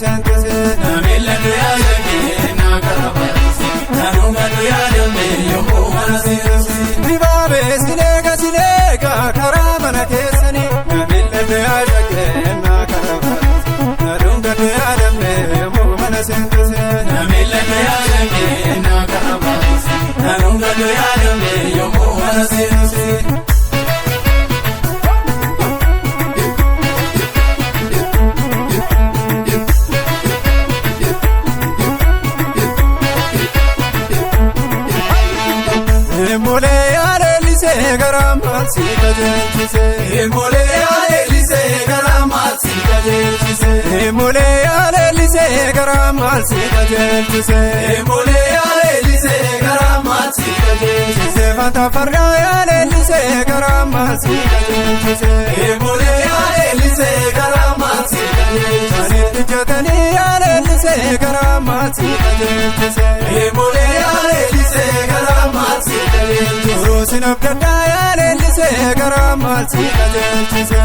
sentise namilla duyadame nakarabasi nanuma duyadame yomu mana sentise dibabe silega karamana kesani namilla duyadame nakarabasi nanuma duyadame yomu mana sentise namilla duyadame nakarabasi nanuma duyadame yomu mana sentise Garamalsi kajelchise mole alelise garamalsi kajelchise mole alelise garamalsi kajelchise mole alelise garamalsi kajelchise fanta farga alelise garamalsi kajelchise mole alelise garamalsi kajelchise jatani alelise garamalsi kajelchise mole alelise garamalsi kajelchise rosinabda alelise garamalsi kajelchise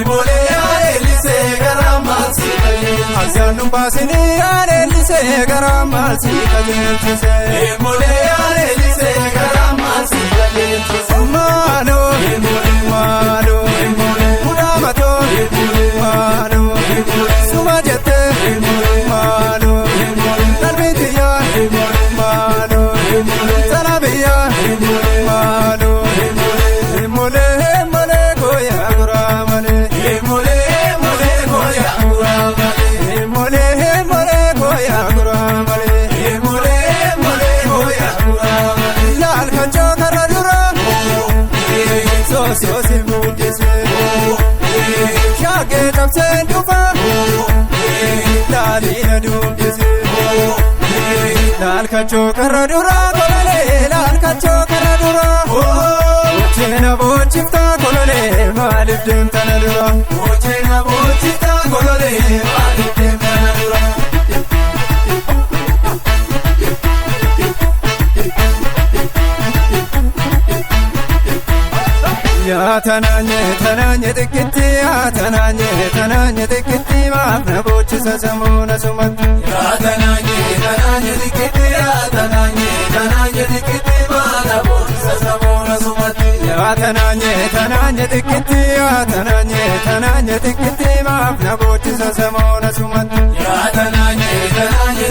mole alelise garamalsi kajelchise azanum basini alelise garamalsi kajelchise mole alelise garamalsi kajelchise mano mano mudamato mano sumajete mano dalbitiya mano salabiya mano mole mole goya guramale mole mole goya guramale mole mole goya guramale mole mole goya guramale lal kanjo karadura so simudise shage tapsen dufa dalina dundise lal kanjo karadura kolale lal kanjo karadura chena bochifta kolale malif dem tanadura chena bochifta kolale malif dem tanadura ya tananye tikiti ya tananye tikiti mafna bochisa samuna sumat ya tananye tikiti ya tananye tikiti mafna bochisa samuna sumat ya tananye tikiti ya tananye tikiti mafna bochisa samuna sumat ya tananye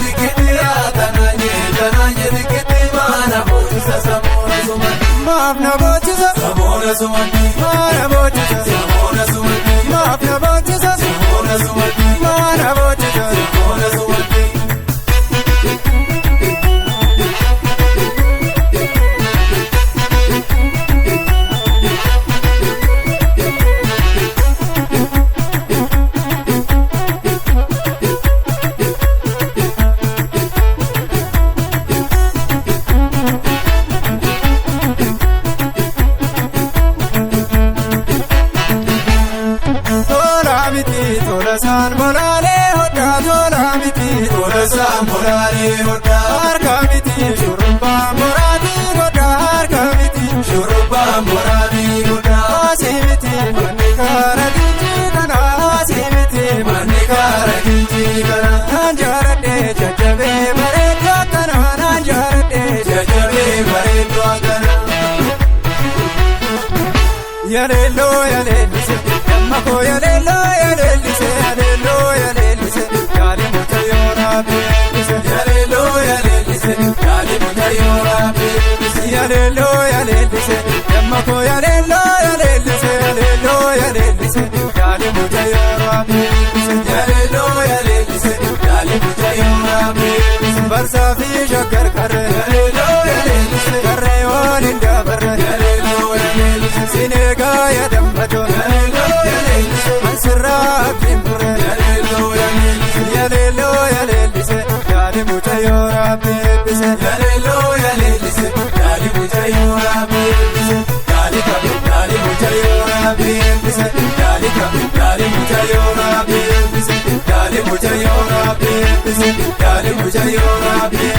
tikiti ya tananye tikiti mafna bochisa samuna sumat mafna bochisa samuna sumat mana bochisa samuna sumat mafna bochisa samuna sumat mana bochisa samuna sumat San morale hoda tola miti san morale hoda arka miti shurba moradi hoda arka miti shurba moradi hoda asimiti manikara dinji kana asimiti manikara dinji kana anjarade jajabe baredwa kana anjarade jajabe baredwa kana yalelo yalelise mako yalelo yalelise yalelo yalelise yali mutayora bise yalelo yalelise yali mutayora bise yalelo yalelise mako yalelo yalelise yalelo yalelise yali mutayora bise yalelo yalelise yali mutayora bise barza fi shagar kare yalelo yalelise kare on inda bar yalelo yalelise sinega yadambato yalelo yalelise ansira bimbure yalelo yalelise yalelo yalelise yali mutayora bise yalelo yalelise yali mutayora bise yali kabe yali mutayora bise yali kabe yali mutayora bise yali mutayora bise yali mutayora bise